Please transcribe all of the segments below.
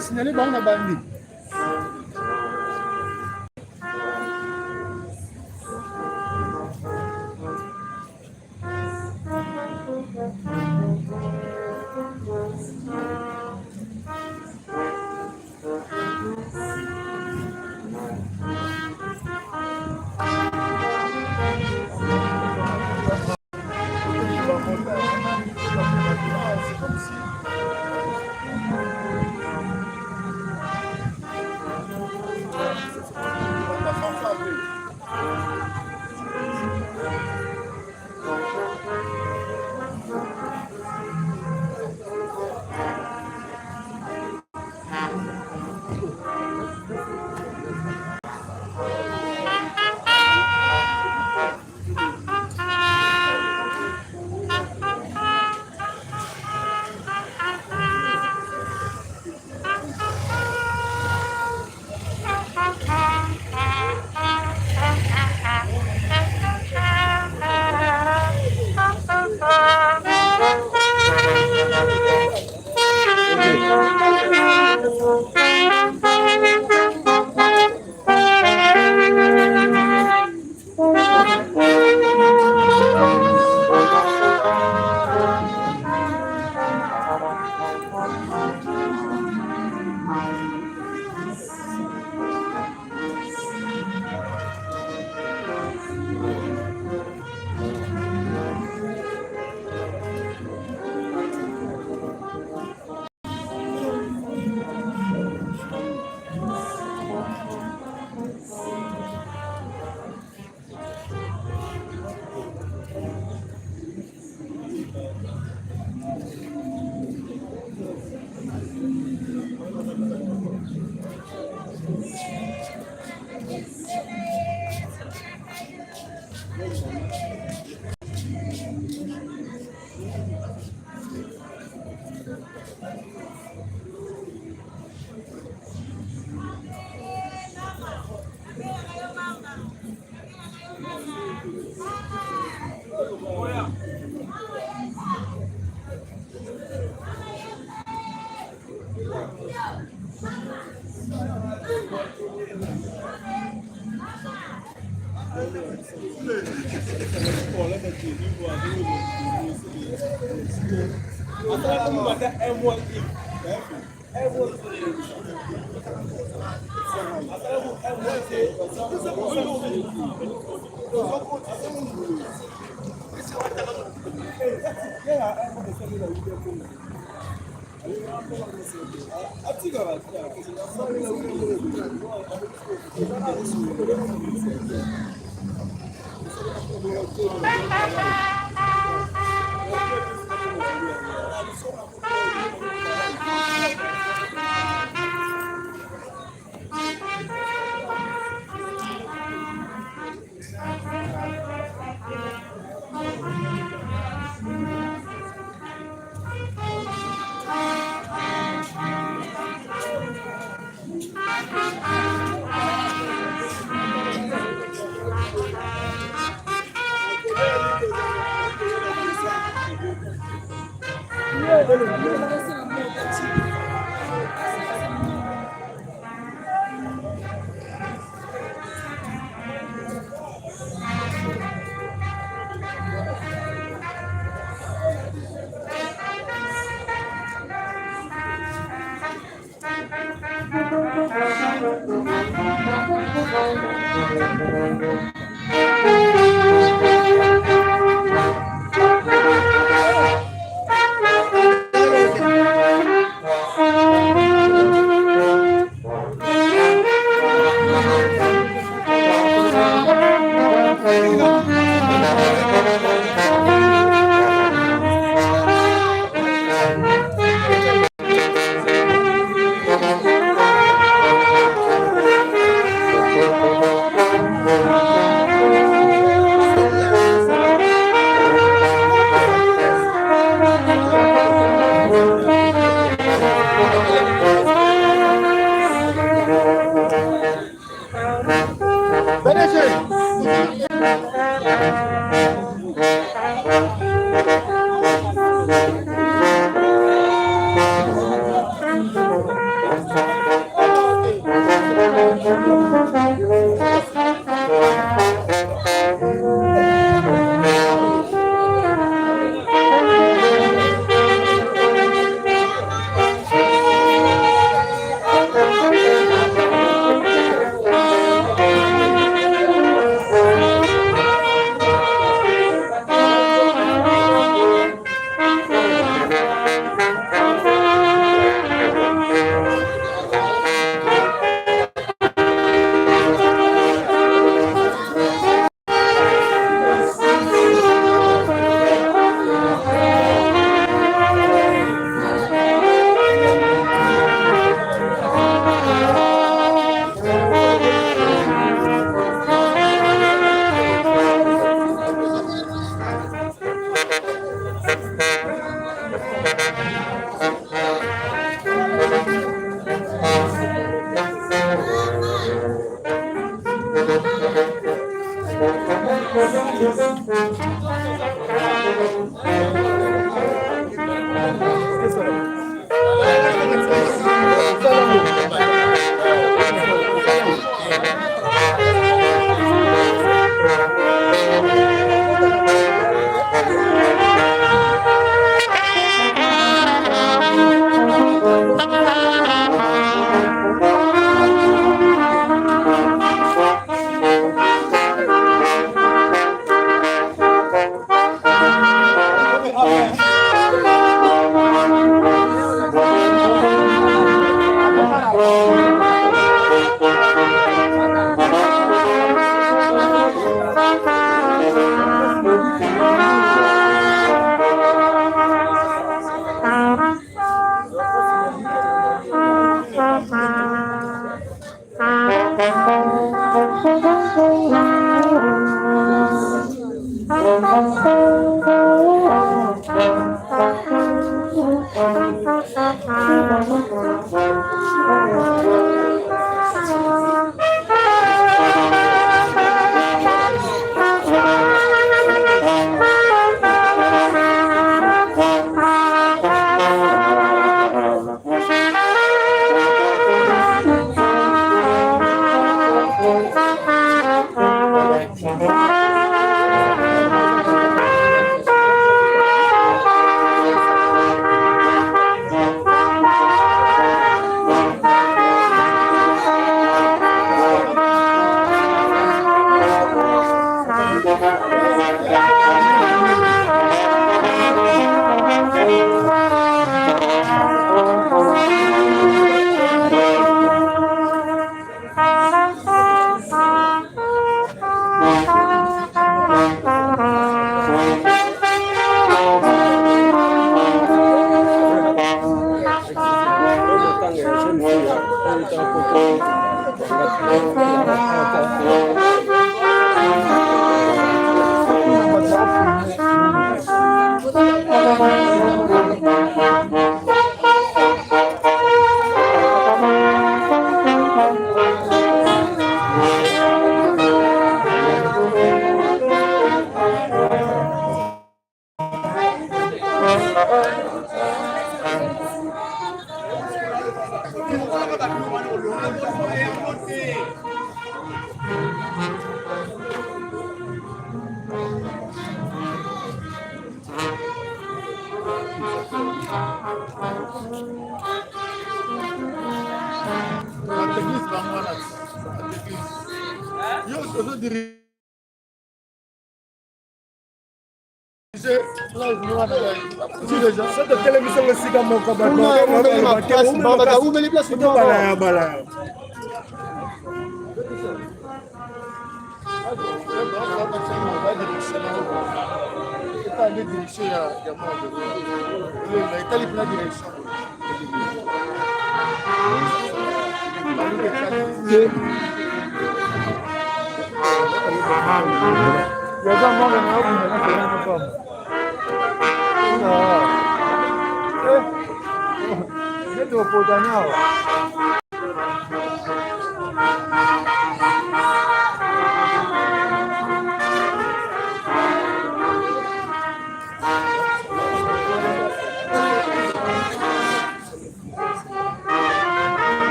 Signalé bon na bandi.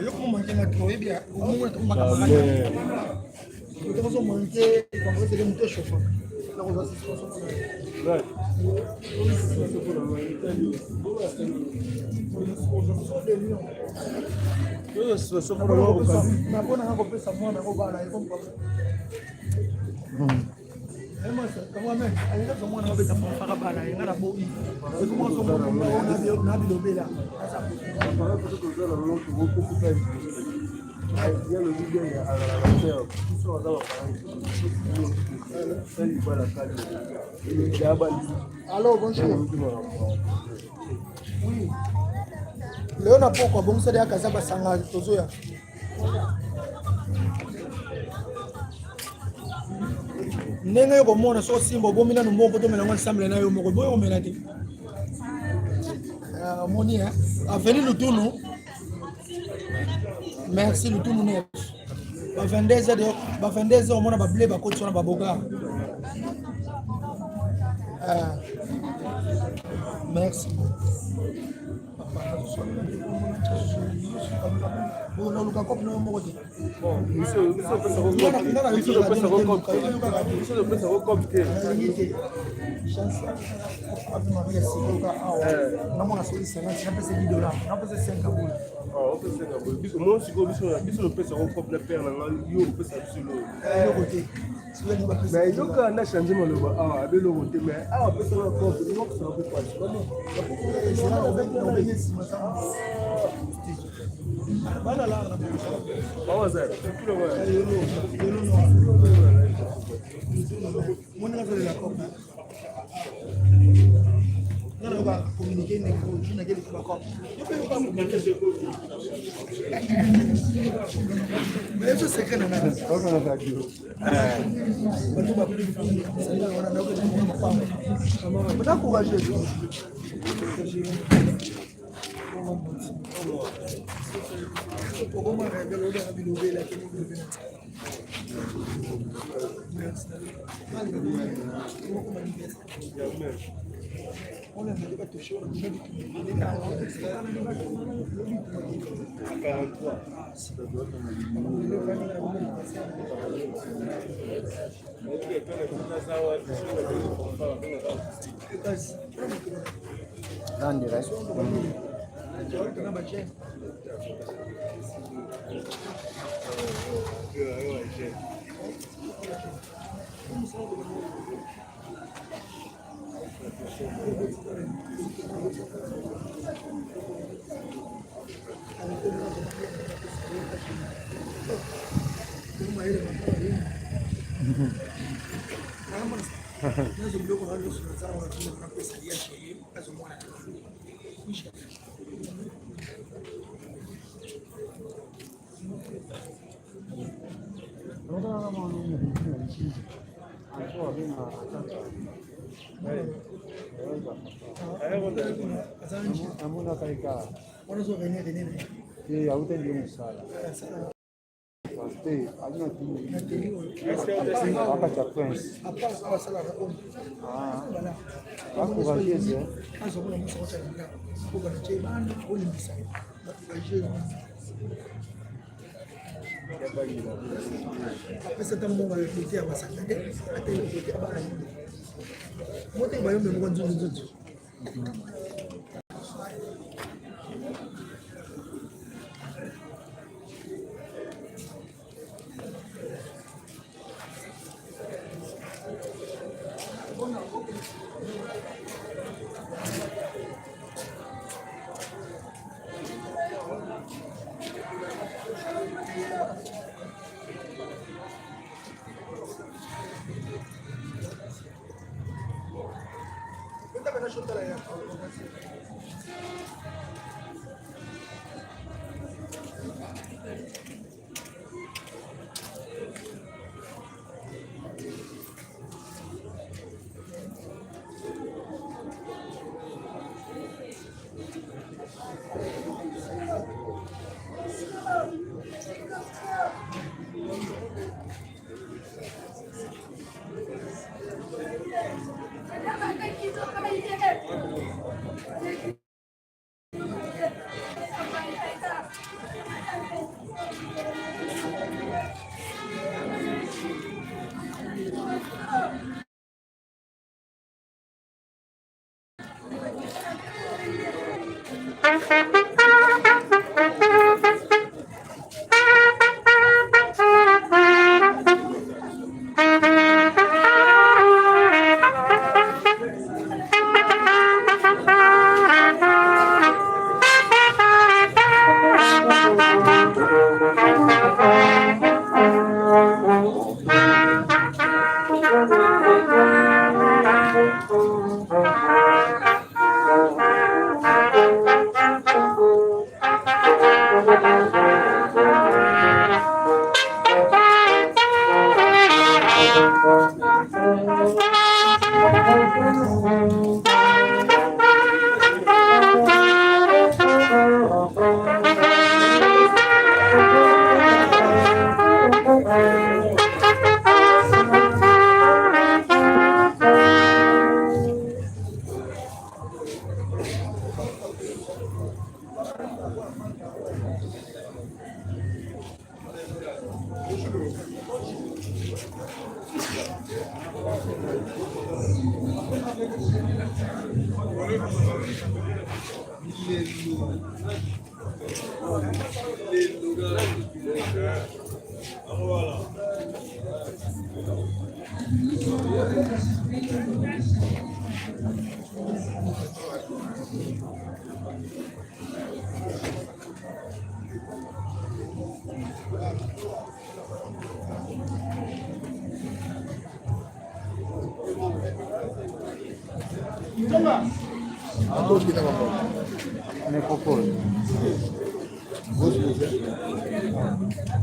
Yo como mantengo aqui hoje, o mundo é uma camarada. Eu posso manter, como você tem muito chofa. Não usa essa situação. Na boa não compensa mona, vou bara, eu compro. É mas, como é? Ainda sou mona, vou pensar para bara, ainda era bom. Eu como sou mona, não na bilobela. Essa para tudo que eu não vou comprar. Aí eu não digo a galera, isso não dá para. Alô, bonjour. Oui. Leo na poko bongo sadi akaza basanga tozoya. ndenge yo komona so simba obomi nano moko to melango ensemble na yo moko boyo omela te moni aveni Lutunu merci Lutunu ne ba 22 omona ba blé ba koti na ba boga merci bon on luka kopi na moko te namona soki 50 napesa $10 napesa 5 boules mais yoka na change maloba awa abeloko te mais awa apesaka kope okosaka kokwasi non va communiquer avec vous, je n'ai pas mais je sais que non on a pas touché, on a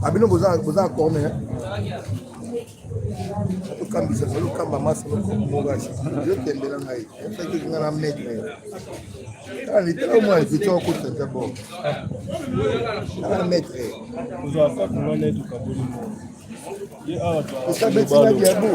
Abino boza corne okambisa solo kamba masa lokomogashi yo tembela ngai faki ngana metre ali tala mo invité ko tata bon ngana metre ozo afa ngana etu kabuli mo ye awa to ça betina diabo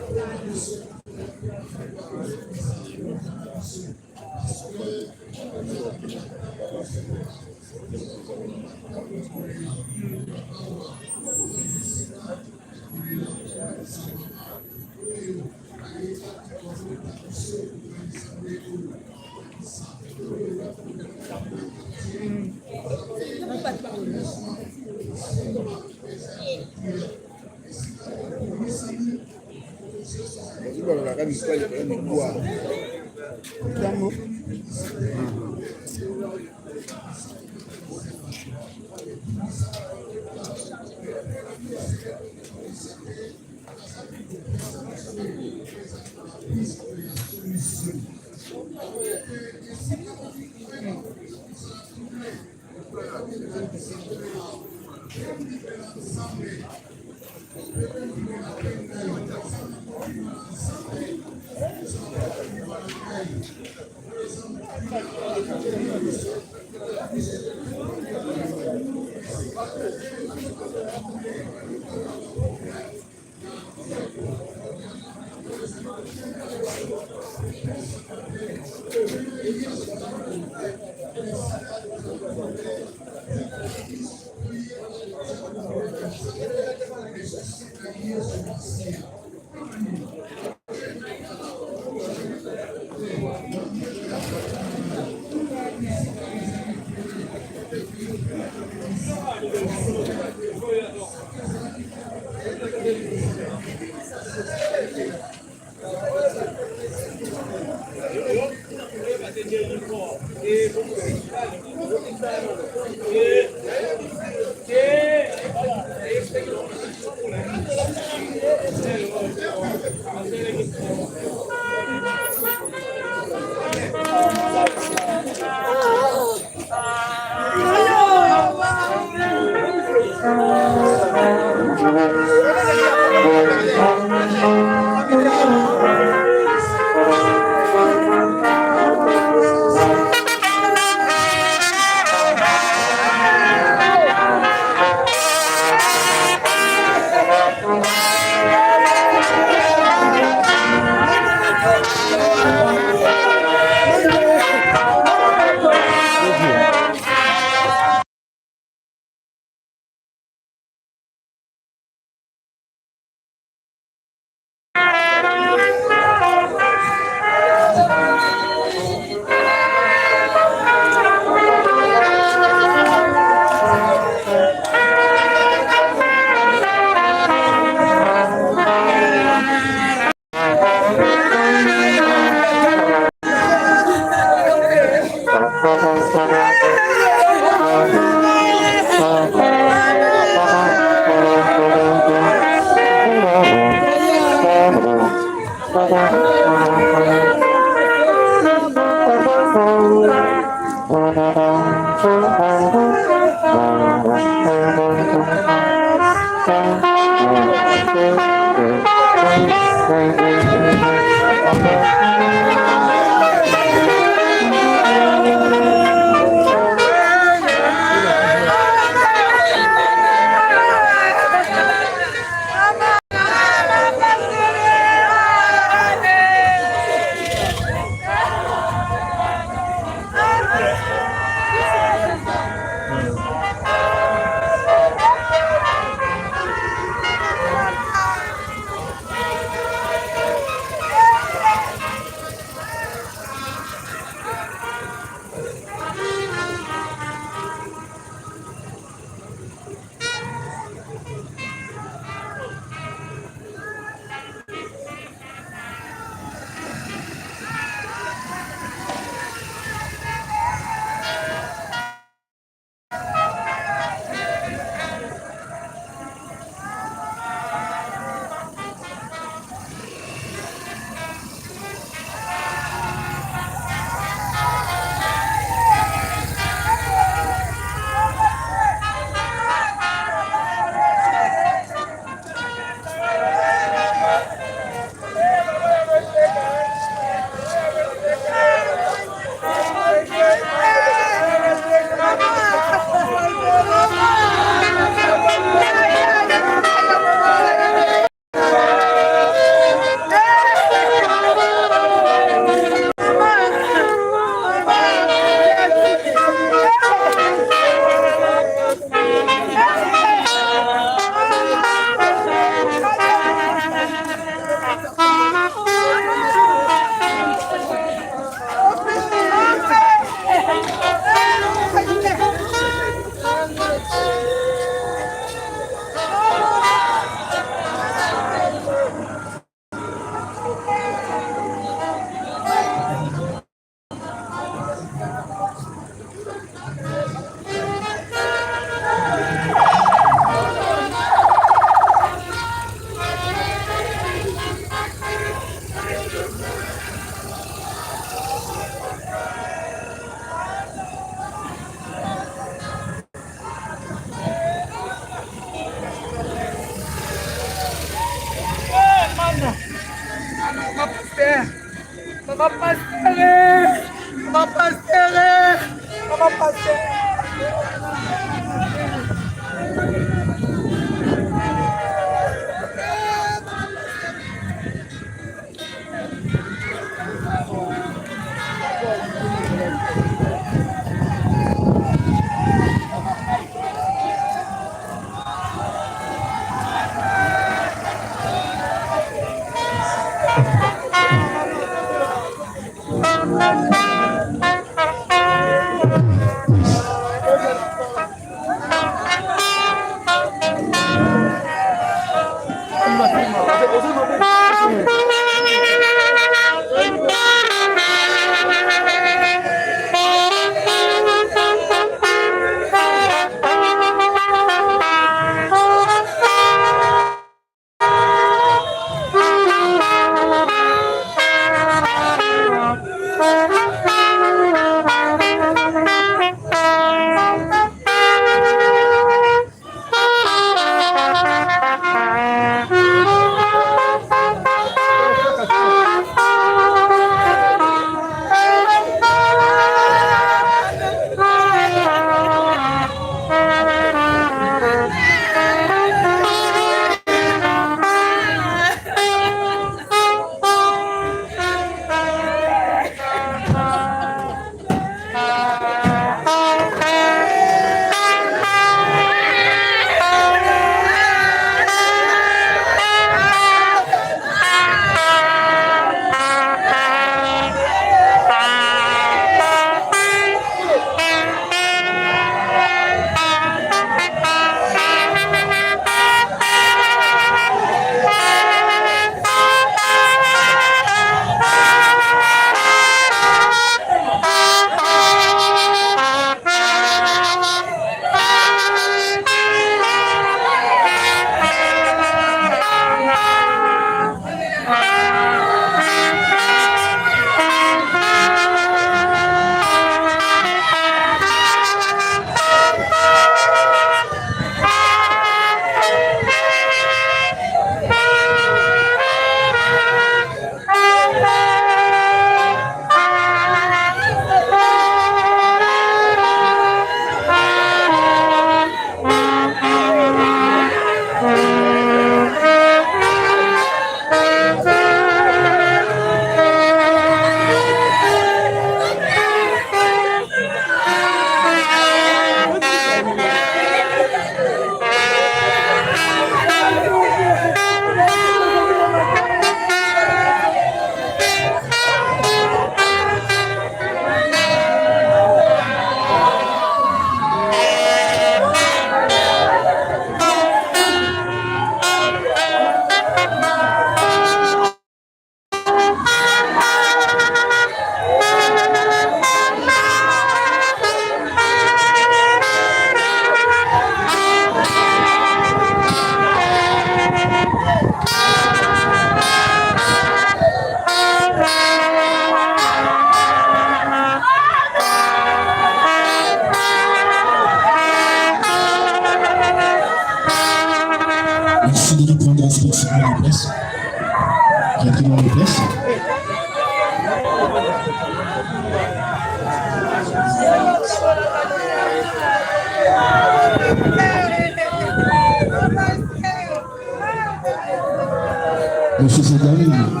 Messieurs et dames,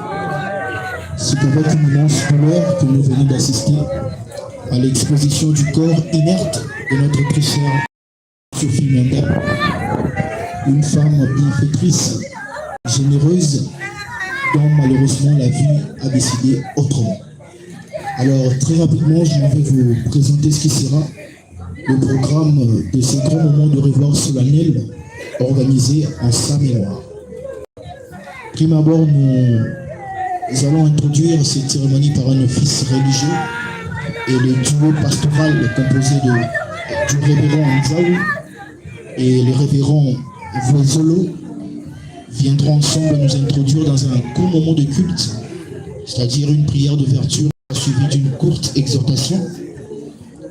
c'est avec une immense douleur que nous venons d'assister à l'exposition du corps inerte de notre très chère Sophie Menda, une femme bienfaitrice, généreuse, dont malheureusement la vie a décidé autrement. Alors très rapidement, je vais vous présenter ce qui sera le programme de ces grands moments de revoir solennel organisés en sa mémoire. Prime abord, nous allons introduire cette cérémonie par un office religieux et le duo pastoral composé du révérend Nzaou et le révérend Voisolo viendront ensemble nous introduire dans un court moment de culte, c'est-à-dire une prière d'ouverture suivie d'une courte exhortation.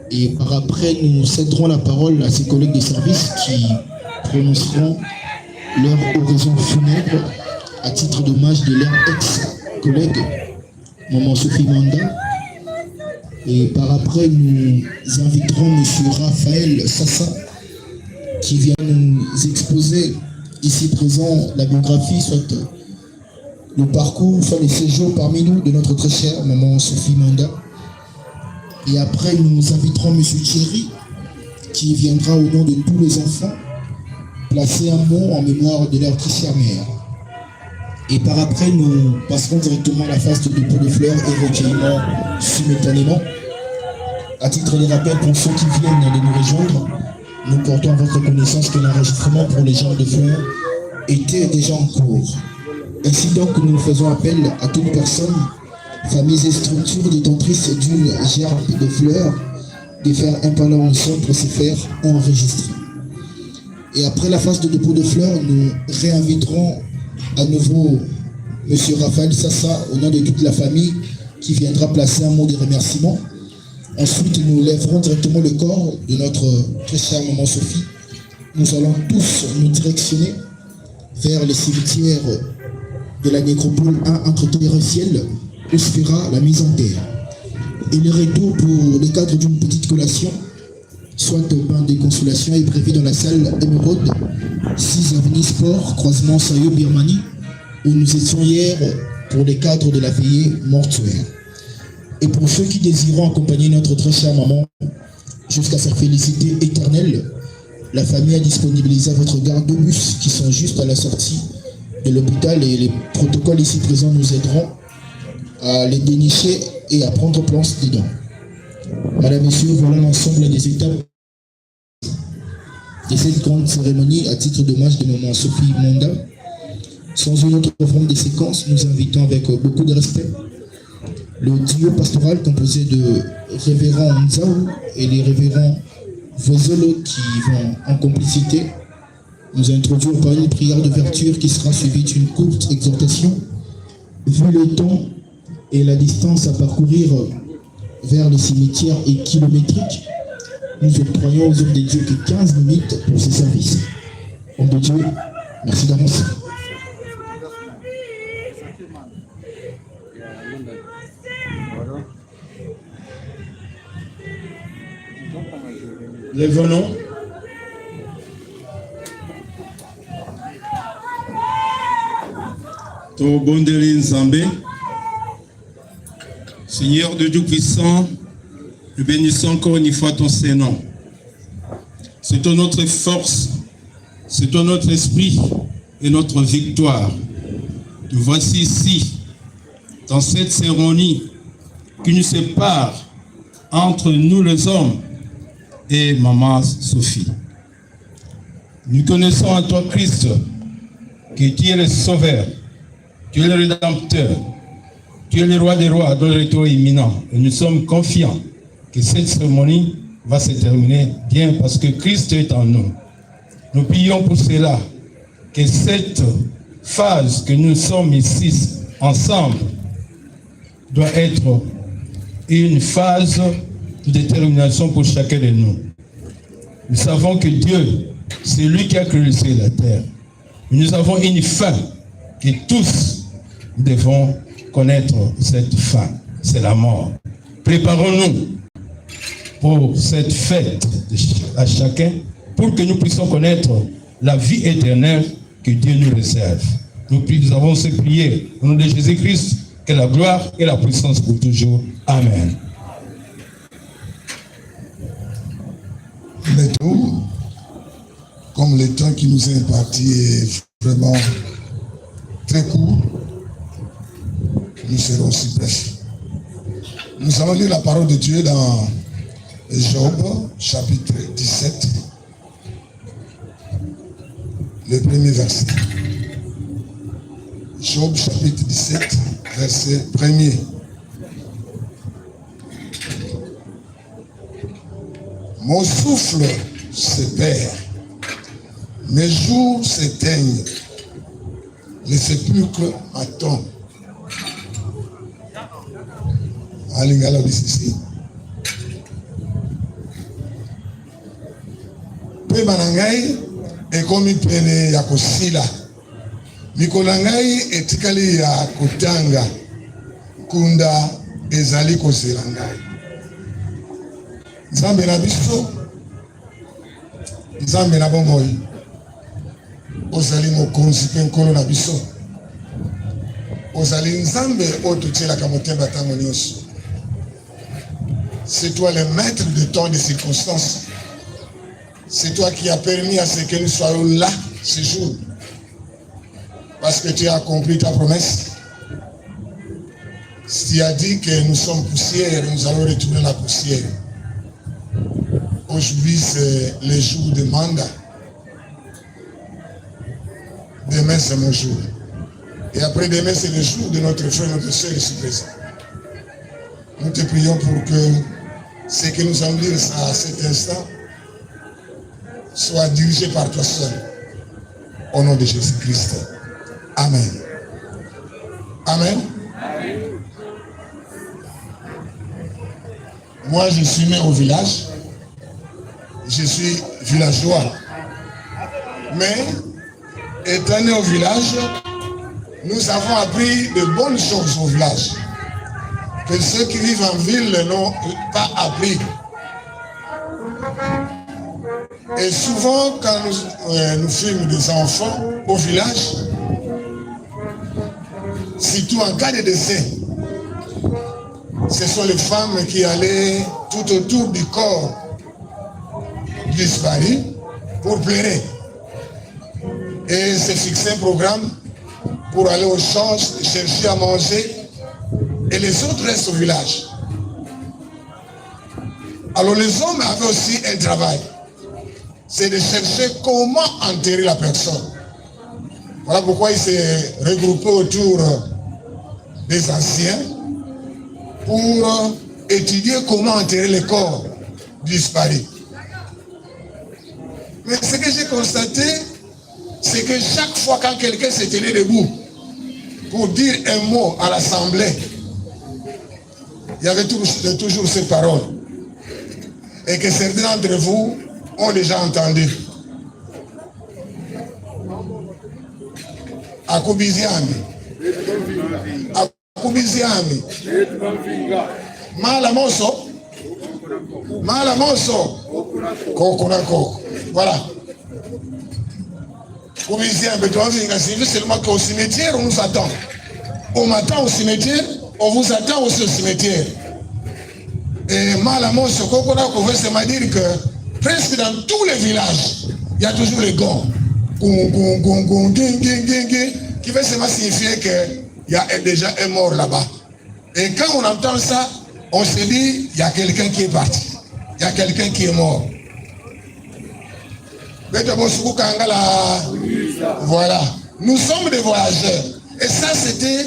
Et par après, nous céderons la parole à ses collègues de service qui prononceront leur oraison funèbre à titre d'hommage de leur ex-collègue maman Sophie Manda. Et par après, nous inviterons M. Raphaël Sassa, qui vient nous exposer ici présent la biographie, soit le parcours, soit les séjours parmi nous de notre très chère maman Sophie Manda. Et après, nous inviterons M. Thierry, qui viendra au nom de tous les enfants placer un mot en mémoire de leur très chère mère. Et par après, nous passerons directement à la phase de dépôt de fleurs et recueillement simultanément. À titre de rappel, pour ceux qui viennent de nous rejoindre, nous portons à votre connaissance que l'enregistrement pour les genres de fleurs était déjà en cours. Ainsi donc, nous faisons appel à toute personne, familles et structures détentrices d'une gerbe de fleurs, de faire un parlant ensemble pour se faire enregistrer. Et après la phase de dépôt de fleurs, nous réinviterons à nouveau M. Raphaël Sassa au nom de toute la famille qui viendra placer un mot de remerciement. Ensuite, nous lèverons directement le corps de notre très chère maman Sophie. Nous allons tous nous directionner vers le cimetière de la nécropole 1 entre terre et ciel, où se fera la mise en terre. Et le retour pour le cadre d'une petite collation, soit au bain de consolation, est prévu dans la salle Émeraude, 6 avenue Sport, croisement Sayo-Birmanie, où nous étions hier pour le cadre de la veillée mortuaire. Et pour ceux qui désireront accompagner notre très chère maman jusqu'à sa félicité éternelle, la famille a disponibilisé à votre gare 2 bus qui sont juste à la sortie de l'hôpital et les protocoles ici présents nous aideront à les dénicher et à prendre place dedans. Madame, Messieurs, voilà l'ensemble des étapes de cette grande cérémonie à titre d'hommage de maman Sophie Manda. Sans une autre forme de séquence, nous invitons avec beaucoup de respect le duo pastoral composé de révérend Nzao et les révérends Vozolo qui vont en complicité nous introduire par une prière d'ouverture qui sera suivie d'une courte exhortation. Vu le temps et la distance à parcourir vers le cimetière et kilométrique, nous octroyons aux hommes de Dieu que 15 minutes pour ces services. Hommes de Dieu, merci d'avance. Lève-nous. Tobondeli Nzambe, Seigneur de Dieu puissant, nous bénissons encore une fois ton Saint-Nom. C'est ton notre force, c'est ton notre esprit et notre victoire. Nous voici ici, dans cette cérémonie qui nous sépare entre nous les hommes et maman Sophie. Nous connaissons en toi Christ, que tu es le Sauveur, tu es le Rédempteur, tu es le Roi des Rois, dont le retour est imminent. Et nous sommes confiants que cette cérémonie va se terminer bien parce que Christ est en nous. Nous prions pour cela, que cette phase que nous sommes ici ensemble doit être une phase de détermination pour chacun de nous. Nous savons que Dieu, c'est lui qui a créé le ciel et la terre. Nous avons une fin que tous devons connaître. Cette fin, c'est la mort. Préparons-nous pour cette fête à chacun pour que nous puissions connaître la vie éternelle que Dieu nous réserve. Nous avons ces prières au nom de Jésus-Christ, que la gloire et la puissance pour toujours. Amen. Mais tout, comme le temps qui nous est imparti est vraiment très court, nous serons aussi brefs. Nous allons lire la parole de Dieu dans Job, chapitre 17, le premier verset. Job, chapitre 17, verset 1er. Mon souffle se perd, mes jours s'éteignent, les sépulcres m'attendent. Alingala ici. Pe manangai ekomi pene ya kosila. Mikolangai etikali ya kotanga. kunda ezali kozela ngai. Nzambe na biso, Nzambe na bomoi, ozali mokonzi pe nkolo na biso. Ozali Nzambe oyo totielaka motema ntango nyonso. C'est toi le maître de temps et de circonstances. C'est toi qui as permis à ce que nous soyons là ce jour. Parce que tu as accompli ta promesse. Tu as dit que nous sommes poussière, nous allons retourner la poussière. Aujourd'hui, c'est le jour de mandat. Demain, c'est mon jour. Et après demain, c'est le jour de notre frère, notre soeur ici présent. Nous te prions pour que ce que nous allons dire à cet instant soit dirigé par toi seul. Au nom de Jésus-Christ. Amen. Amen. Moi, je suis né au village. Je suis villageois. Mais, étant né au village, nous avons appris de bonnes choses au village. Que ceux qui vivent en ville n'ont pas appris. Et souvent, quand nous fûmes des enfants au village, surtout en cas de décès, ce sont les femmes qui allaient tout autour du corps disparu pour pleurer. Et se fixer un programme pour aller au champ, chercher à manger. Et les autres restent au village. Alors les hommes avaient aussi un travail. C'est de chercher comment enterrer la personne. Voilà pourquoi ils s'est regroupé autour des anciens pour étudier comment enterrer les corps disparus. Mais ce que j'ai constaté, c'est que chaque fois quand quelqu'un se tenait debout pour dire un mot à l'assemblée, il y avait toujours ces paroles. Et que certains d'entre vous ont déjà entendu. Akubiziami. Akubiziami. Malamoso. Malamoso. Kokonako. Voilà. Akubiziami. C'est seulement qu'au cimetière, on nous attend. On m'attend au cimetière, on vous attend aussi au cimetière. Et Malamoso, Kokonako, ça veut dire que presque dans tous les villages, il y a toujours les gants. Qui veut seulement signifier qu'il y a déjà un mort là-bas. Et quand on entend ça, on se dit, il y a quelqu'un qui est parti. Il y a quelqu'un qui est mort. Voilà. Nous sommes des voyageurs. Et ça, c'était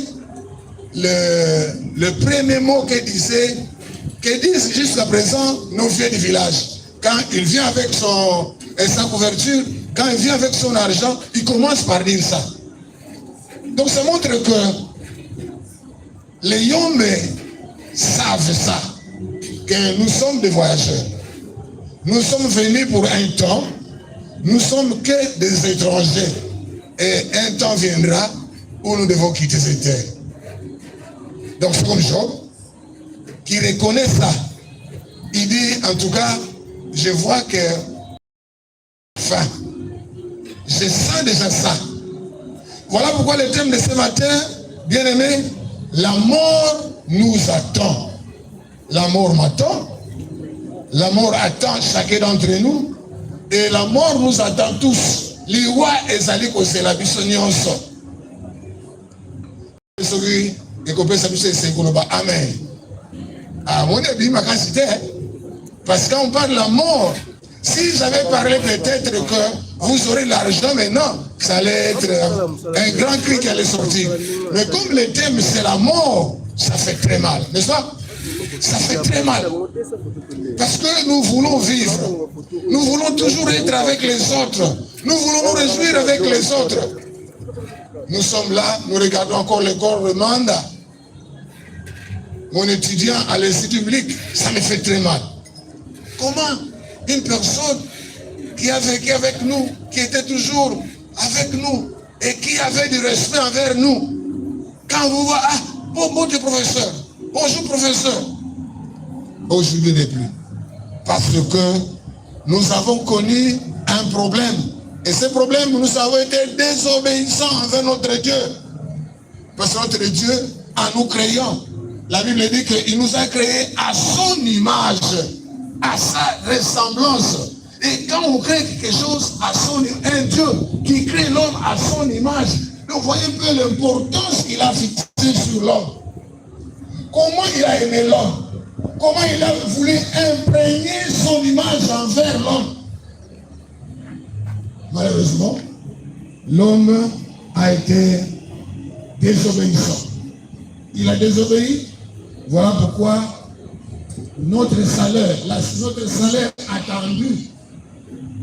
le premier mot que disent jusqu'à présent nos vieux du village. Quand il vient avec sa couverture, quand il vient avec son argent, il commence par dire ça. Donc ça montre que les Yombe savent ça, que nous sommes des voyageurs. Nous sommes venus pour un temps, nous sommes que des étrangers. Et un temps viendra où nous devons quitter cette terre. Donc c'est comme Job qui reconnaît ça. Il dit, en tout cas, je vois que, enfin, je sens déjà ça. Voilà pourquoi le thème de ce matin, bien aimé, la mort nous attend. La mort m'attend, la mort attend chacun d'entre nous, et la mort nous attend tous. Liwa ezali kozela biso nyonso. Soki ekopesa biso esekoloba amen. Ah, mon avis, ma quantité. Parce qu'on parle de la mort. Si j'avais parlé peut-être que vous aurez l'argent maintenant, ça allait être un grand cri qui allait sortir. Mais comme le thème c'est la mort, ça fait très mal, n'est-ce pas? Ça fait très mal. Parce que nous voulons vivre. Nous voulons toujours être avec les autres. Nous voulons nous réjouir avec les autres. Nous sommes là, nous regardons encore le corps de Manda. Mon étudiant à l'Institut public, ça me fait très mal. Comment une personne qui a vécu avec nous, qui était toujours avec nous et qui avait du respect envers nous, quand vous voyez, Bonjour professeur. Bonjour professeur. Aujourd'hui n'est plus. Parce que nous avons connu un problème. Et ce problème, nous avons été désobéissants envers notre Dieu. Parce que notre Dieu, en nous créant, la Bible dit qu'il nous a créés à son image, à sa ressemblance. Et quand on crée quelque chose à son image, un Dieu qui crée l'homme à son image, vous voyez un peu l'importance qu'il a fixée sur l'homme. Comment il a aimé l'homme? Comment il a voulu imprégner son image envers l'homme? Malheureusement, l'homme a été désobéissant. Il a désobéi. Voilà pourquoi notre salaire attendu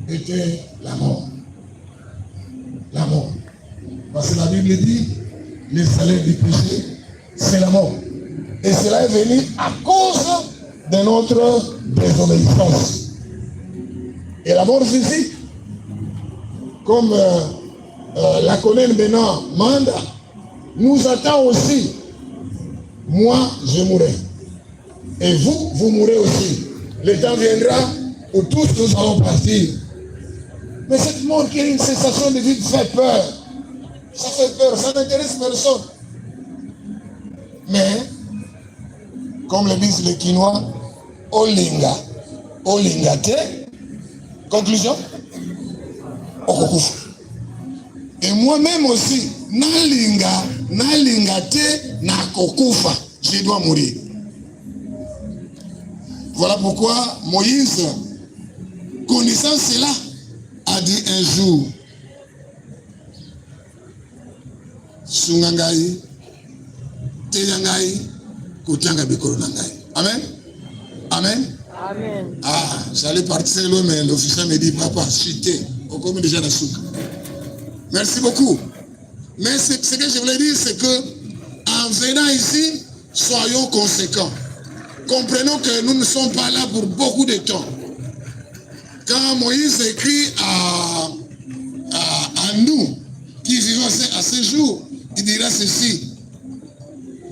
était la mort. La mort. Parce que la Bible dit, le salaire du péché, c'est la mort. Et cela est venu à cause de notre désobéissance. Et la mort physique, comme la colonne Bénin Manda, nous attend aussi. Moi, je mourrai. Et vous, vous mourrez aussi. Le temps viendra où tous nous allons partir. Mais cette mort qui est une cessation de vie fait peur. Ça fait peur, ça n'intéresse personne. Mais, comme le disent les Quinois, Olinga, Olingate, conclusion, Okokufa. Et moi-même aussi, Nalingate, Nakokufa, je dois mourir. Voilà pourquoi Moïse, connaissant cela, a dit un jour, Sungangai, Teyangai, Kotianga Bikoro Nangai. Amen. Amen. Amen. Ah, j'allais partir loin, mais l'officier me dit, papa, chuté. On commence déjà la soupe. Merci beaucoup. Mais ce que je voulais dire, c'est que en venant ici, soyons conséquents. Comprenons que nous ne sommes pas là pour beaucoup de temps. Quand Moïse écrit à nous, qui vivons à ce jour, il dira ceci.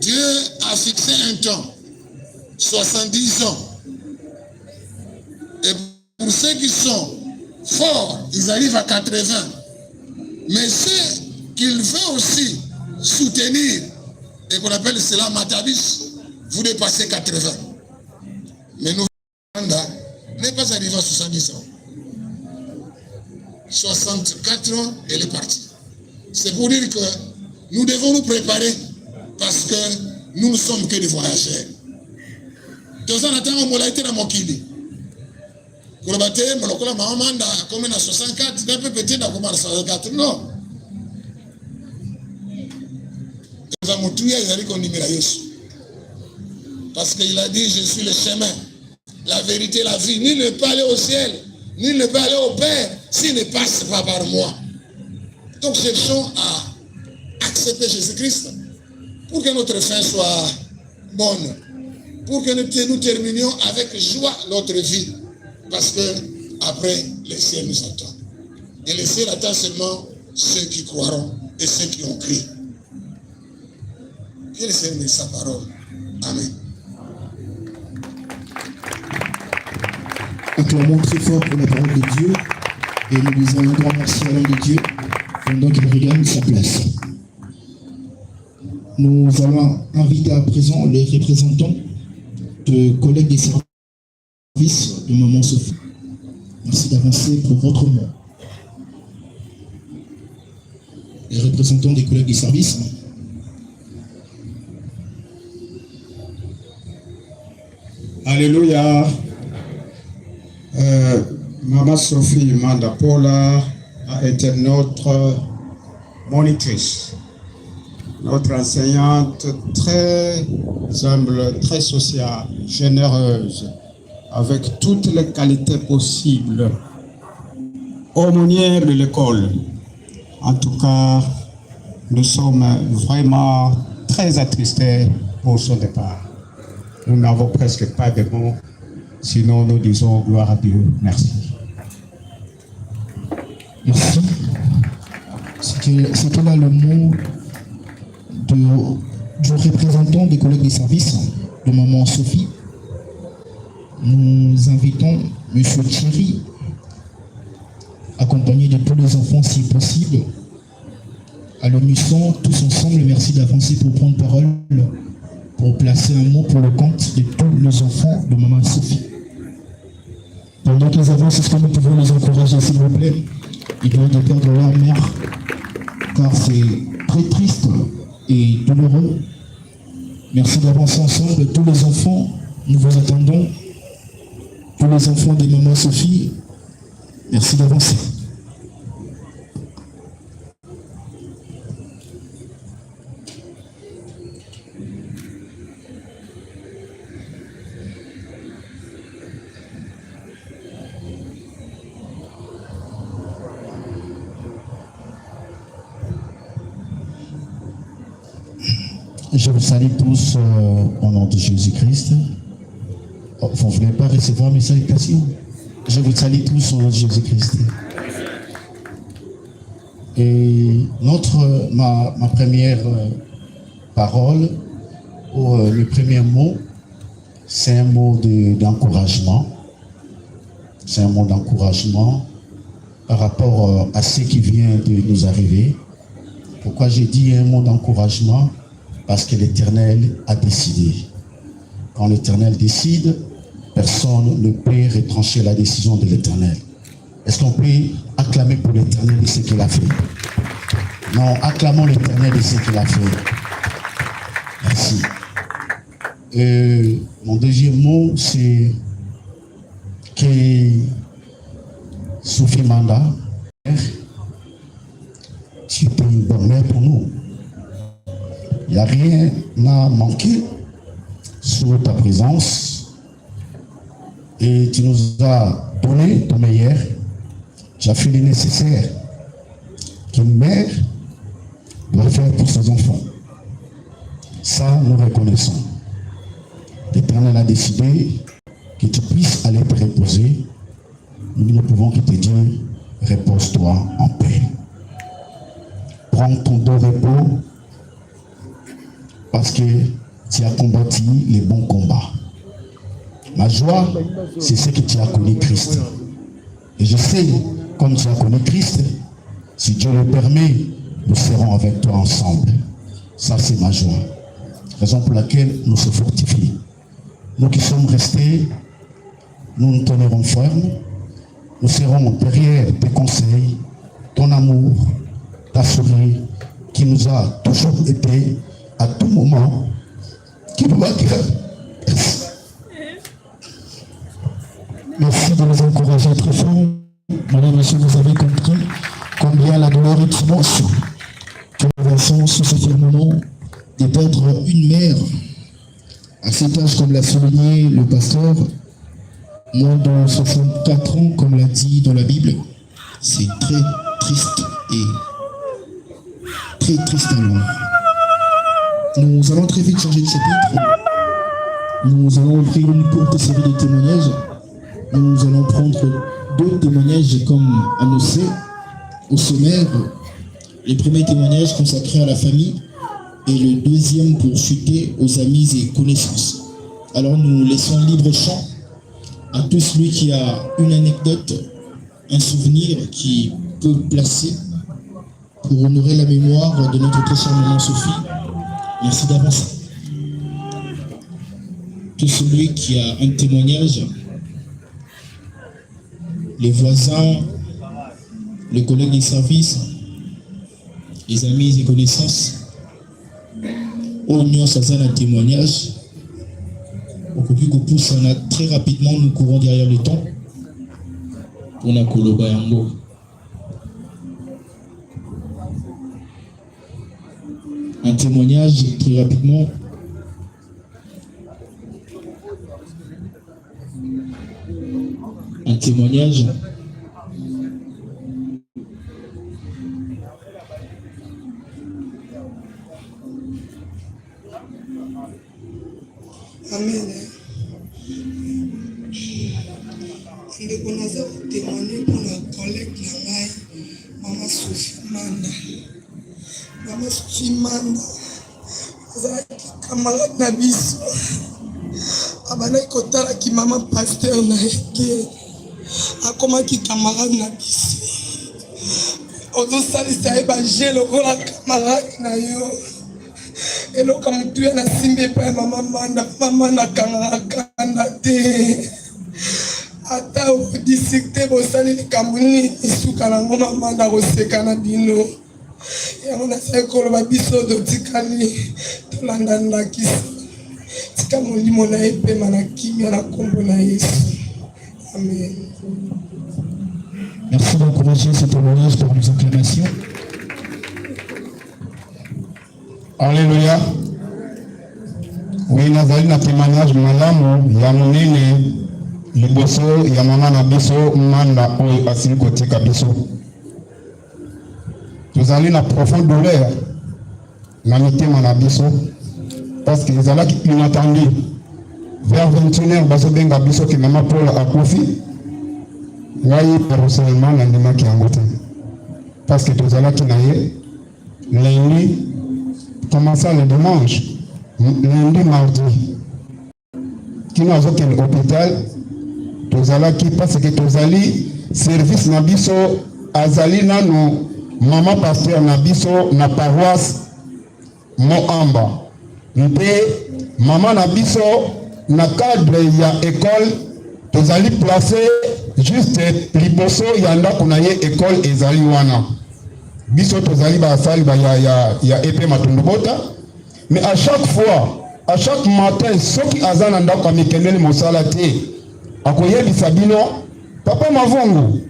Dieu a fixé un temps, 70 ans. Et pour ceux qui sont forts, ils arrivent à 80. Mais ceux qu'il veut aussi soutenir, et qu'on appelle cela matabis, vous dépassez 80. Mais nous, n'est pas arrivé à 70 ans. 64 ans, elle est partie. C'est pour dire que nous devons nous préparer parce que nous ne sommes que des voyageurs. Deux ans attendant, on a été dans mon kili. Pour le baptême, on a maman comme on a 64, d'un peu petit, on a 64. Non. Nous avons tué les qu'on y parce qu'il a dit, je suis le chemin, la vérité, la vie. Nul ne peut aller au ciel, nul ne peut aller au Père s'il ne passe pas par moi. Donc cherchons à accepter Jésus-Christ pour que notre fin soit bonne, pour que nous terminions avec joie notre vie, parce que après le ciel nous attend. Et le ciel attend seulement ceux qui croiront et ceux qui ont crié. Que le Seigneur sa parole. Amen. Acclamons très fort pour la parole de Dieu et nous disons un grand merci à l'homme de Dieu pendant qu'il regagne sa place. Nous allons inviter à présent les représentants de collègues des services de Maman Sophie. Merci d'avancer pour votre nom. Les représentants des collègues des services. Alléluia. Maman Sophie Mandapola a été notre monitrice, notre enseignante très humble, très sociale, généreuse, avec toutes les qualités possibles, aumônière de l'école. En tout cas, nous sommes vraiment très attristés pour son départ. Nous n'avons presque pas de mots, sinon nous disons gloire à Dieu. Merci. Merci. C'était là le mot du représentant des collègues des services de maman Sophie, nous invitons M. Thierry, accompagné de tous les enfants si possible, à l'unisson, tous ensemble, merci d'avancer pour prendre parole, pour placer un mot pour le compte de tous les enfants de maman Sophie. Pendant qu'ils avancent, est-ce que nous pouvons les encourager, s'il vous plaît? Ils viennent de perdre leur mère, car c'est très triste et douloureux. Merci d'avancer ensemble, tous les enfants, nous vous attendons. Tous les enfants de maman Sophie, merci d'avancer. Je vous salue tous au nom de Jésus-Christ. Oh, vous ne voulez pas recevoir mes salutations? Je vous salue tous au nom de Jésus-Christ. Et ma première parole, ou le premier mot, c'est un mot d'encouragement. C'est un mot d'encouragement par rapport à ce qui vient de nous arriver. Pourquoi j'ai dit un mot d'encouragement? Parce que l'Éternel a décidé. Quand l'Éternel décide, personne ne peut retrancher la décision de l'Éternel. Est-ce qu'on peut acclamer pour l'Éternel de ce qu'il a fait? Non, acclamons l'Éternel de ce qu'il a fait. Merci. Mon deuxième mot, c'est que Sophie Manda, tu es une bonne mère pour nous. Il n'y a rien à manquer sur ta présence. Et tu nous as donné ton meilleur. Tu as fait le nécessaire qu'une mère doit faire pour ses enfants. Ça, nous reconnaissons. L'Éternel a décidé que tu puisses aller te reposer. Nous ne pouvons que te dire, repose-toi en paix. Prends ton dos repos. Parce que tu as combattu les bons combats. Ma joie, c'est ce que tu as connu Christ. Et je sais, comme tu as connu Christ, si Dieu le permet, nous serons avec toi ensemble. Ça, c'est ma joie. Raison pour laquelle nous se fortifions. Nous qui sommes restés, nous nous tiendrons fermes. Nous serons derrière tes conseils, ton amour, ta sourire, qui nous a toujours été à tout moment, qui nous va dire. Merci de nous encourager très fort. Madame, monsieur, vous avez compris combien la douleur est immense. Que nous avons sous ce firmament de perdre une mère à cet âge, comme l'a souligné le pasteur, moins de 64 ans, comme l'a dit dans la Bible. C'est très triste et très triste alors. Nous allons très vite changer de chapitre. Nous allons ouvrir une courte série de témoignages. Nous allons prendre 2 témoignages comme annoncé au sommaire. Le premier témoignage consacré à la famille et le deuxième pour chuter aux amis et connaissances. Alors nous laissons libre champ à tout celui qui a une anecdote, un souvenir qui peut placer pour honorer la mémoire de notre très chère maman Sophie. Merci d'avance. Tout celui qui a un témoignage, les voisins, les collègues des services, les amis et connaissances, au Nyon Sazan un témoignage, au Kopi Kopous, on a très rapidement, nous courons derrière le temps pour la Koloba Yango. Un témoignage très rapidement. Un témoignage. Amen. Ndeko naza témoigner pour la collègue na ngai Maman Sophie Manda. Maman Sophie Manda azalaki camarade na biso abandaki kotalaki mama pasteur na eke akomaki camarade na biso ozosalisa ye baje lokola camarade na yo eloka motu ya nasimbi epai ya mama nakangaka kanda te ata odisikte bosali likambo nini suka nango mama nakoseka na bino yango nasali koloba biso totikali tolanda ndakisa tika molimo na ye pema na kimia na kombo na Yesu. Amen. Merci d'encourager ce témoignage par nos acclamations. Alléluia. Oui, nazali na témoignage malamu ya monene liboso ya mama na biso manda oyo asili kotika biso. Tozali na profonde douleur na mitema na biso parce que ezalaki inattendu. Vers 21h bazobenga biso ke mama Paul akufi. Ngai personnellement nandimaki yango te parce que tozalaki na ye lundi commençant le dimanche, lundi, mardi. Qui nous a fait l'hôpital, tozalaki parce que tozali service na biso azali nano mama pasteur na biso na paroisse Moamba. Mpe mama na biso na cadre ya école tozali placé juste liboso ya ndako na ye école ezali wana. Biso tozali basali ba ya épée matundubota. Mais à chaque fois, à chaque matin, ceux qui azana ndako amikendeli mosala te akoyebisa bino papa mavungu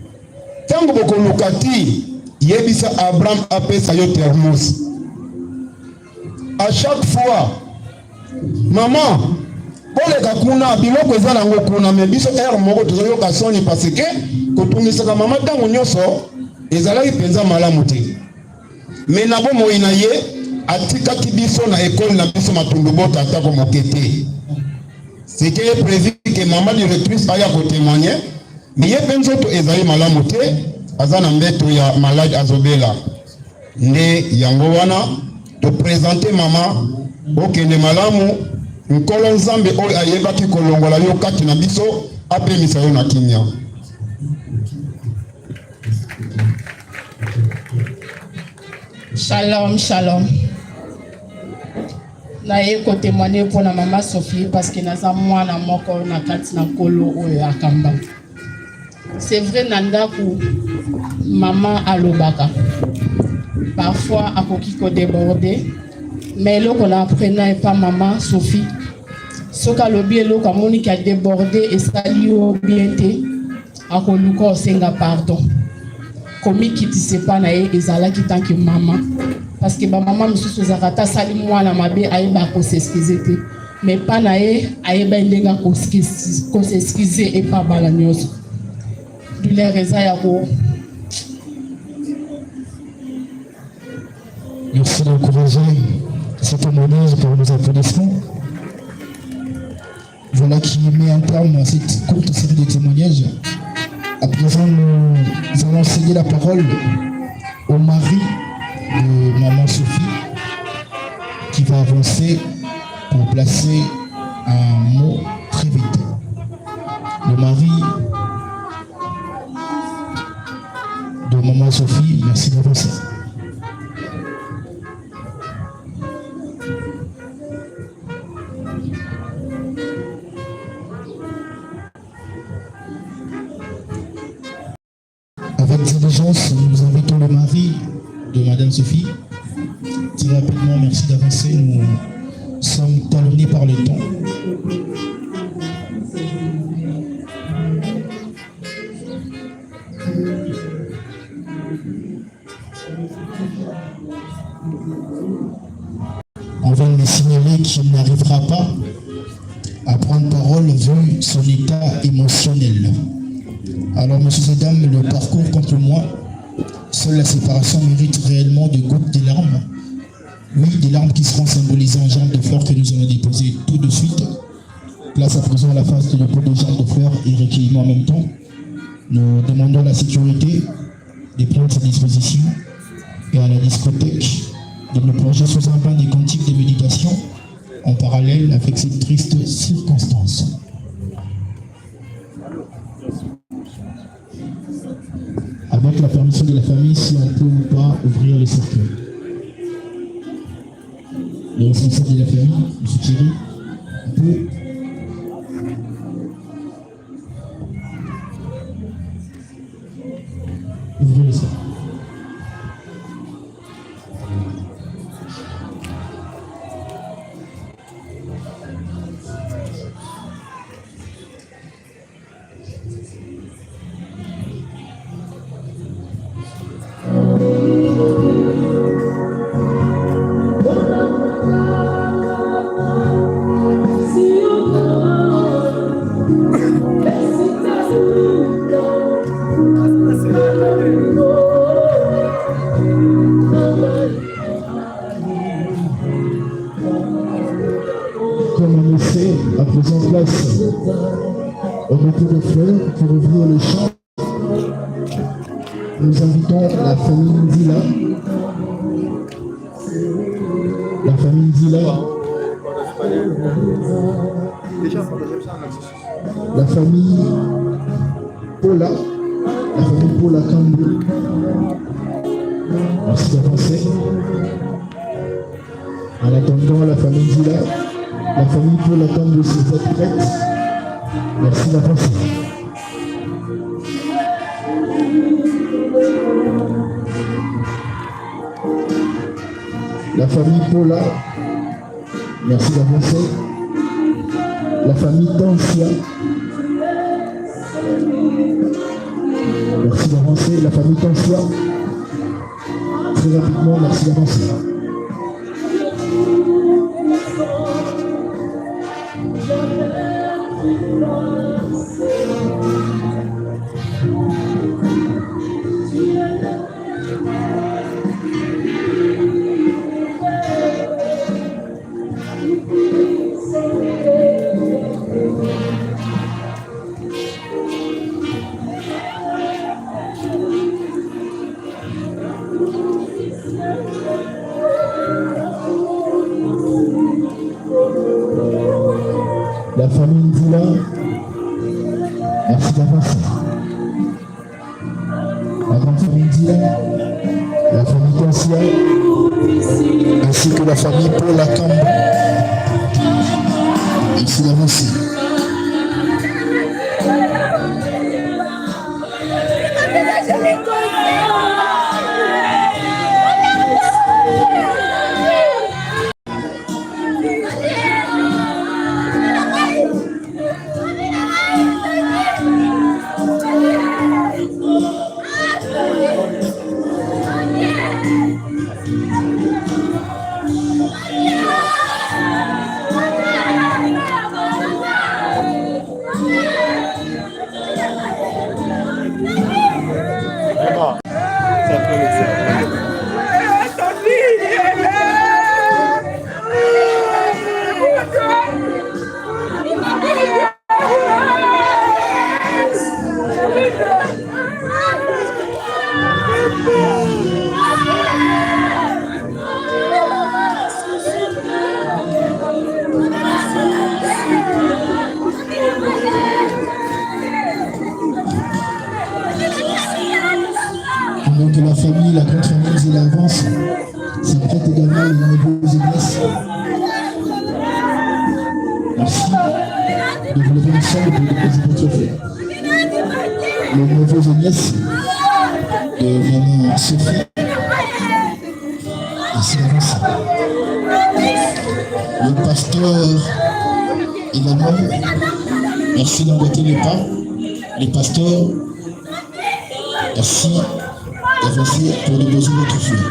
tango bokolukati yebisa Abraham apesa yo thermos. À chaque fois maman boleka kuna biloko eza nango kuna me biso moko tozoyoka soni parce que kotungisaka mama tango nyonso ezalaki penza malamu te. Mais nabo moina ye atikaki biso na école na biso matundubota atako mokete. C'était prévu que maman directrice aya ko témoigner, mais ye penzo to ezali malamu te, azana mbeto ya malade azobela. Ne yango wana to présenter maman okende malamu nkolo nzambe oyo ayebaki kolongola yo kati na biso apemisa yo na kimia. Shalom, shalom. Naye ko témoigner pour la maman Sophie parce que naza mwana moko na kati na kolo oyo akamba. C'est vrai nandaku maman alobaka. Parfois akoki ko déborder, mais loko na apprenant pas maman Sophie. Soka lobi loko moni ki a débordé et sali yo bien te akoluka osenga pardon. Komi qui tisse pas nae ezala ki tant que maman parce que ba maman misusu zakata sali mwana mabe ayeba ko s'excuser te mais pas nae ayeba ndenga ko s'excuser et pas bala nyoso douleur eza ya ko. Merci d'encourager ce témoignage par nos applaudissements. Voilà qui met en terme à cette courte série de témoignages. À présent, nous allons céder la parole au mari de maman Sophie qui va avancer pour placer un mot très vite. Le mari de maman Sophie, merci d'avancer. Avec diligence, nous invitons le mari de Madame Sophie. Très rapidement, merci d'avancer. Nous sommes talonnés par le temps. On vient de signaler qu'il n'arrivera pas à prendre parole vu son état émotionnel. Alors, messieurs et dames, le parcours contre moi, seule la séparation mérite réellement de gouttes de larmes. Oui, des larmes qui seront symbolisées en jambes de fleurs que nous allons déposer tout de suite. Place à présent à la phase de dépôt des jambes de fleurs et recueillement en même temps. Nous demandons la sécurité de prendre sa disposition et à la discothèque de me plonger sous un bain des cantiques de méditation en parallèle avec cette triste circonstance. Avec la permission de la famille, si on peut ou pas ouvrir les cercueils. Le responsable de la famille, M. Thierry, on peut ouvrir les cercueils. À présent place au dépôt de fleurs pour ouvrir le champ. Nous invitons la famille Ndila. La famille Ndila. La famille Paula. La famille Paula Kambou. Merci d'avancer. En attendant la famille Ndila. La famille peut l'attendre si vous êtes prête. Merci d'avancer. La famille Paula, merci d'avancer. La famille Tancia, merci d'avancer. La famille Tancia, très rapidement, merci d'avancer. La famille Ndila, merci d'avancer. La grande famille Ndila, la famille Kansia, ainsi que la famille Paula Kambou, merci d'avancer. Pendant que la famille, la grande famille et l'avance, s'apprête également les nouveaux églises. Merci de vous lever ensemble pour déposer votre fleur. Les nouveaux églises de maman Sophie. Merci d'avancer. Le pasteur également, merci d'emboîter les pas. Les pasteurs, merci d'avancer pour déposer votre fleur.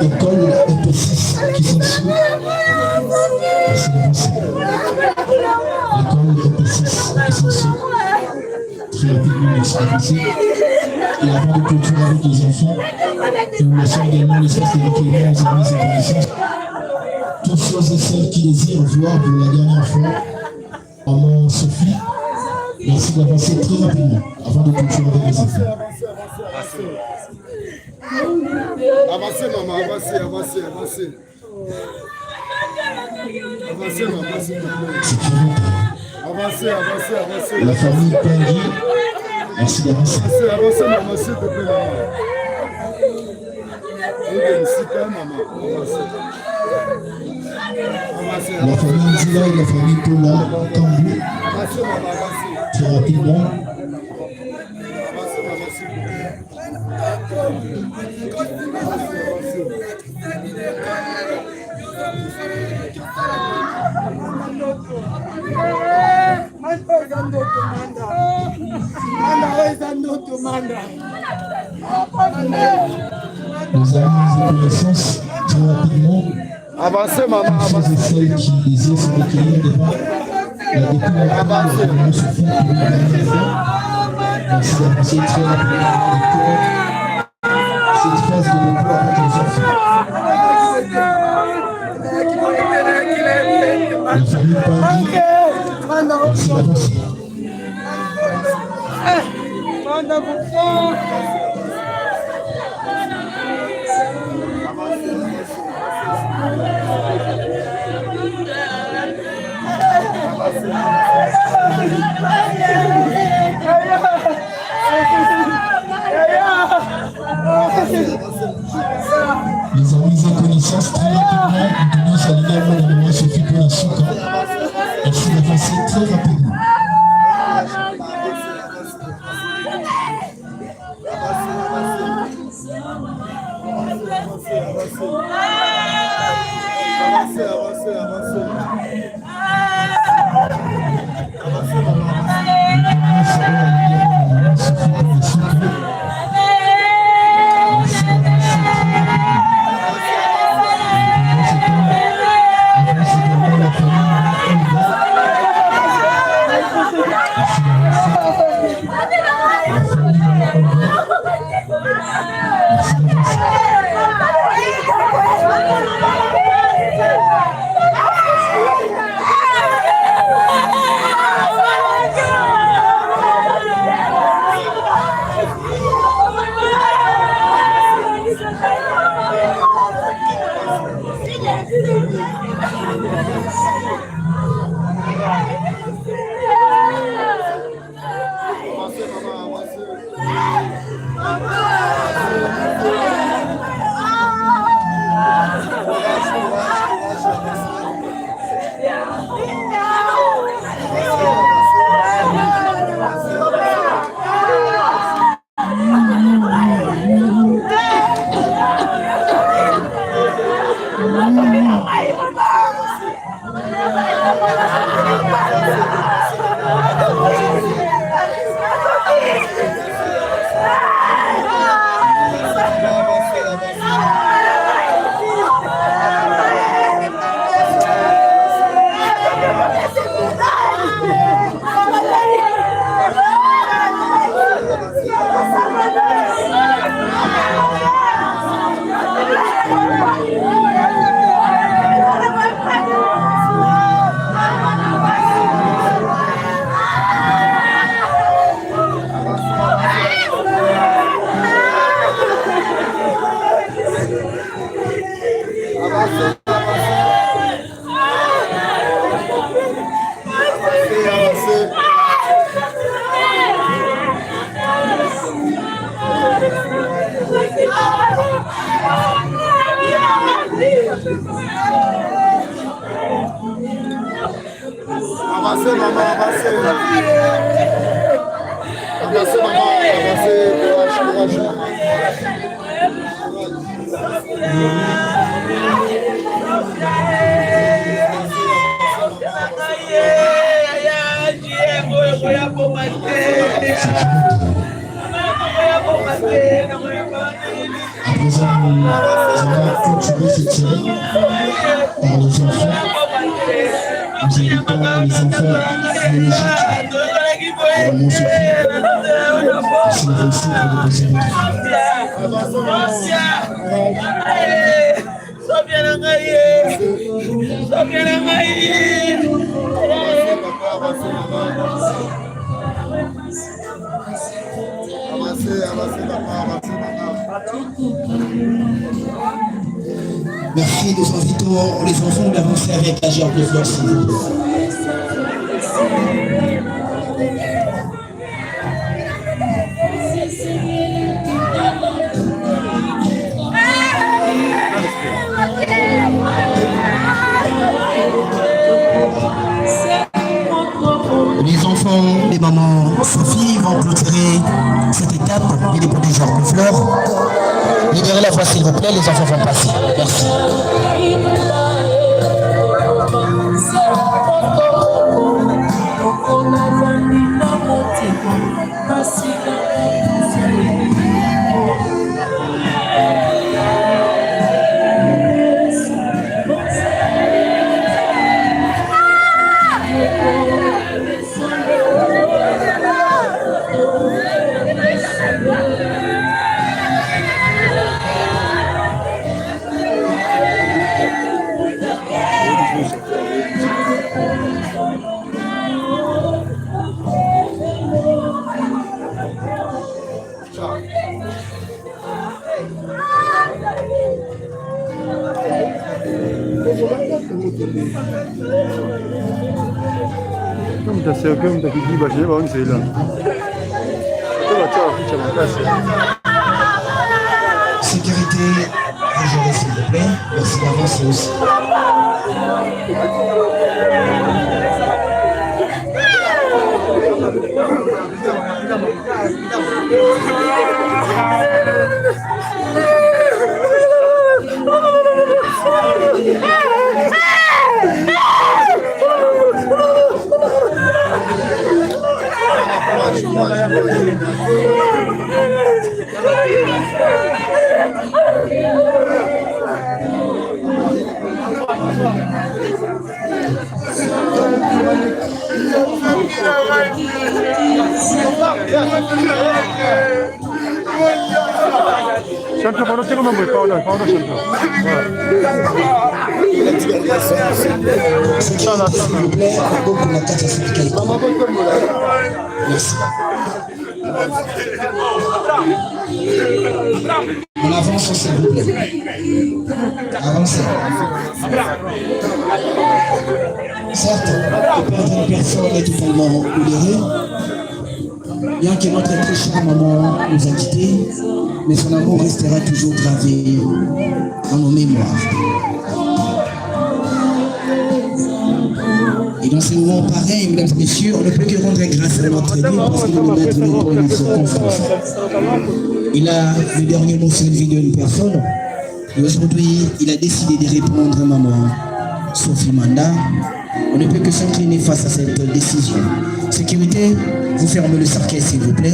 École EP6 qui sont dessus. L'école EP6 qui sont dessus. Très rapidement, les passer. Et avant de clôturer avec les enfants, nous laissons également l'espace de recueillement aux amis et connaissances. Tous ceux et celles qui désirent voir pour la dernière fois maman Sophie, merci d'avancer très rapidement avant de clôturer avec les enfants. Avancez, maman, avancez, avancez, avancez. Avancez, maman, avancez. Avancez, avancez, avancez. La famille Pengui, merci d'avancer. Avancez, avancez, maman, s'il te plaît, maman. Ici, maman, avancez. Avancez, La famille Zila et la famille Paula Kambou, avancez, maman, avancez. très rapidement. Avancez, maman, s'il te plaît. Nos amis et connaissances, très rapidement. Avancez, maman, Tous avancez. ceux et celles qui désirent se recueillir devant la découverte de maman Sophie pour la dernière fois. Merci d'avancer très rapidement. Cette phase de recours avec les enfants. La famille Pangui, merci d'avancer. Les amis et connaissances, très rapidement, nous donnons salut également la maman Sophie pour la souka. Merci d'avancer très rapidement. Avancez, avancez, avancez. Avancez, maman, avancez. Avancez, maman, avancez. Courage, courage. À présent, nous allons continuer cette série par les enfants. Nous invitons les enfants biologiques de mon Sophie. C'est le récit pour le deuxième Merci, nous invitons les enfants d'avancer avec la gerbe de fleurs, s'il vous plaît. Les enfants, les mamans, Sophie vont clôturer cette étape du dépôt des gerbes de fleurs. Libérez la voie s'il vous plaît, les enfants vont passer. Merci. Sécurité, désolé s'il vous plaît, merci d'avancer aussi. 샴푸 바로 찍으면 뭐 파우더 샴푸. S'il vous plaît, pour la carte africaine. Merci. On avance, s'il vous plaît. Avancez. Certes, le père d'une personne est totalement coléré. Bien que notre très chère maman nous a quittés, mais son amour restera toujours gravé dans nos mémoires. Et dans ces moments pareils, mesdames et messieurs, on ne peut que rendre grâce à notre Dieu parce qu'il nous met toujours dans notre confiance. Il a le dernier mot sur une vie d'une personne. Et aujourd'hui, il a décidé de répondre à maman Sophie Manda. On ne peut que s'incliner face à cette décision. Sécurité, vous fermez le cercueil s'il vous plaît.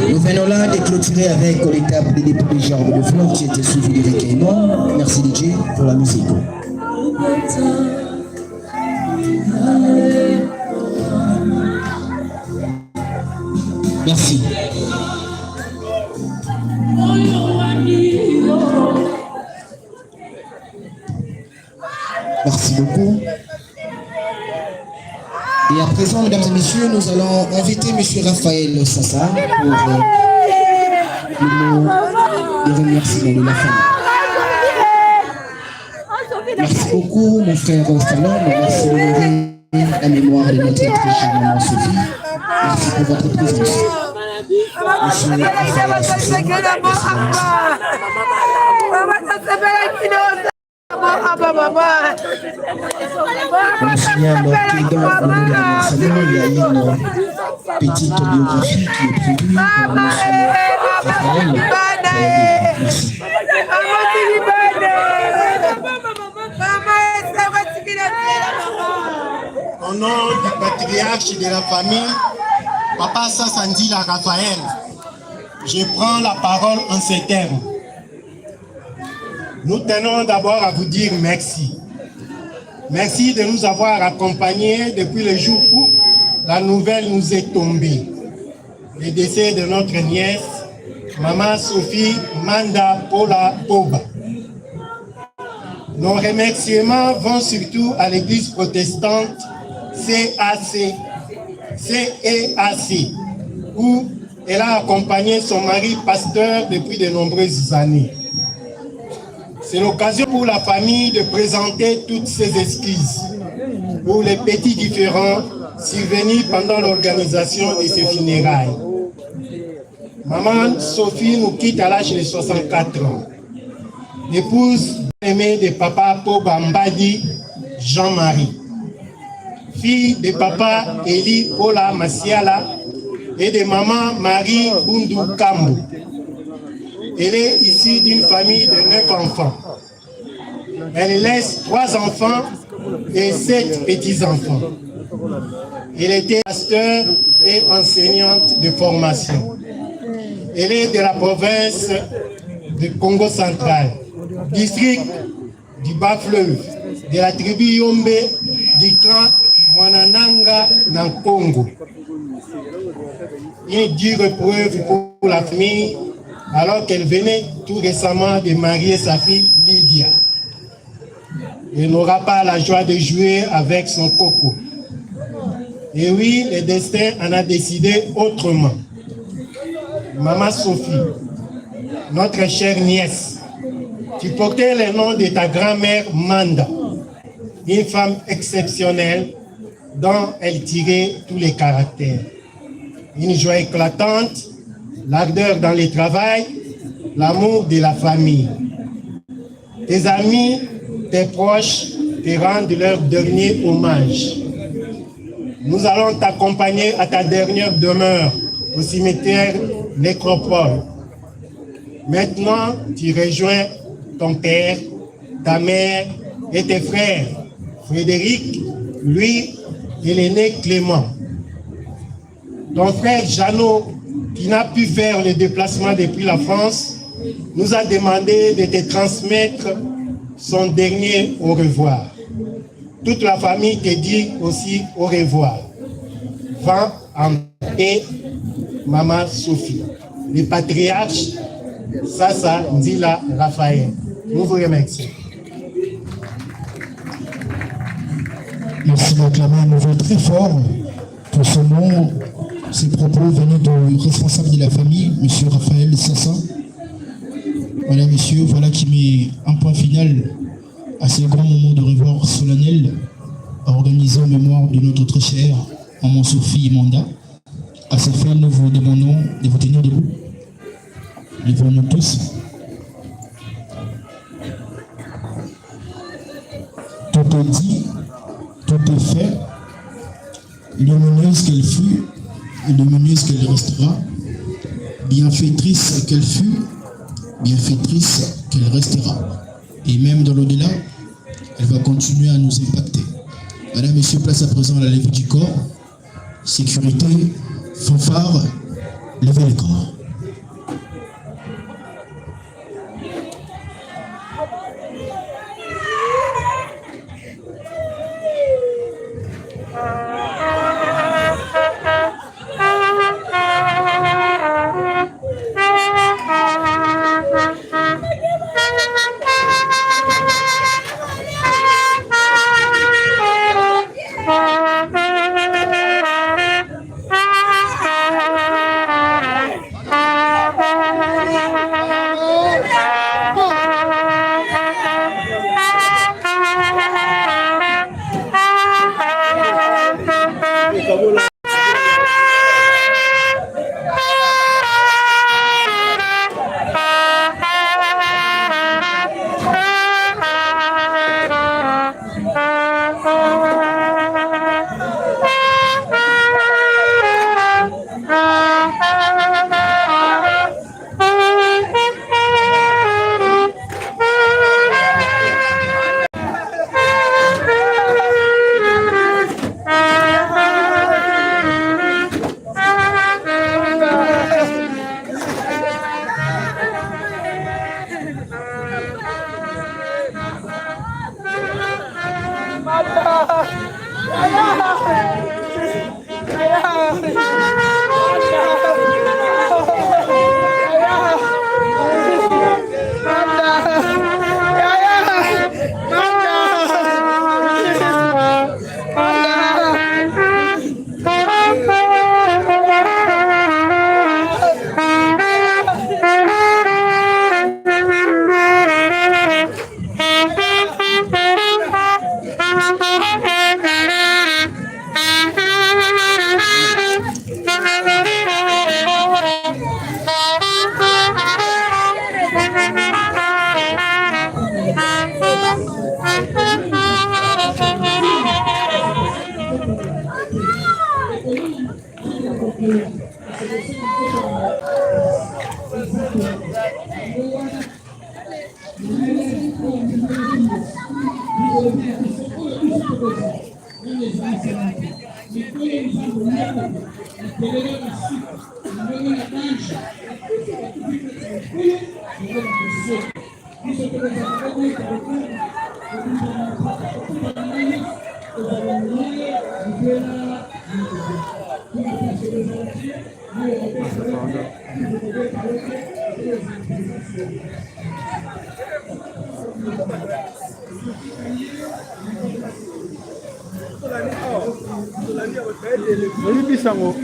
Nous venons là de clôturer avec l'étape des dépôts des gerbes de fleurs qui était suivi du recueillement. Merci DJ pour la musique. Merci. Merci beaucoup. Et à présent, mesdames et messieurs, nous allons inviter M. Raphaël Sassa pour le mot de remerciement de la famille. Merci beaucoup, mon frère Fallon. Merci d'honorer la mémoire de notre très chère maman Sophie. Merci pour votre présence. Monsieur Raphaël Assassin. On signale que dans le nom de l'enseignement, il y a une petite biographie qui est prévue par monsieur Raphaël. Merci. Au nom du patriarche de la famille, Papa Sassandila Raphaël, je prends la parole en ces termes. Nous tenons d'abord à vous dire merci. Merci de nous avoir accompagnés depuis le jour où la nouvelle nous est tombée. Le décès de notre nièce, Maman Sophie Manda Paula Poba. Nos remerciements vont surtout à l'église protestante CEAC, où elle a accompagné son mari pasteur depuis de nombreuses années. C'est l'occasion pour la famille de présenter toutes ses excuses pour les petits différends survenus pendant l'organisation de ces funérailles. Maman Sophie nous quitte à l'âge de 64 ans. L'épouse aimée de papa Poba Mbadi Jean-Marie. Fille de papa Eli Paula Masiala et de maman Marie Bundu Kambo. Elle est issue d'une famille de 9 enfants. Elle laisse 3 enfants et 7 petits-enfants. Elle était pasteur et enseignante de formation. Elle est de la province de Congo central, district du Bas-Fleuve, de la tribu Yombe du clan Mwanananga dans le Congo. Une dure preuve pour la famille alors qu'elle venait tout récemment de marier sa fille Lydia. Elle n'aura pas la joie de jouer avec son coco. Et oui, le destin en a décidé autrement. Maman Sophie, notre chère nièce, tu portais le nom de ta grand-mère Manda, une femme exceptionnelle dont elle tirait tous les caractères. Une joie éclatante, l'ardeur dans le travail, l'amour de la famille. Tes amis, tes proches te rendent leur dernier hommage. Nous allons t'accompagner à ta dernière demeure au cimetière Nécropole. Maintenant, tu rejoins ton père, ta mère et tes frères, Frédéric, lui et l'aîné Clément. Ton frère Jeannot, qui n'a pu faire le déplacement depuis la France, nous a demandé de te transmettre son dernier au revoir. Toute la famille te dit aussi au revoir. Va en paix, Maman Sophie. Le patriarche Sassa Ndila Raphaël. Nous vous remercions. Merci d'acclamer un nouveau très fort pour ce nom. Ces propos venus du responsable de la famille, M. Raphaël Sassa. Voilà, messieurs, voilà qui met un point final à ce grand moment de revoir solennel organisé en mémoire de notre très chère Maman Sophie Manda. À ce fait, nous vous demandons de vous tenir debout. Devant nous tous. Tout est dit, tout est fait. Lumineuse qu'elle fut, lumineuse qu'elle restera. Bienfaitrice qu'elle fut, bienfaitrice qu'elle restera. Et même dans l'au-delà, elle va continuer à nous impacter. Madame, Messieurs, place à présent à la levée du corps. Sécurité, fanfare, levez le corps. Olipi sango.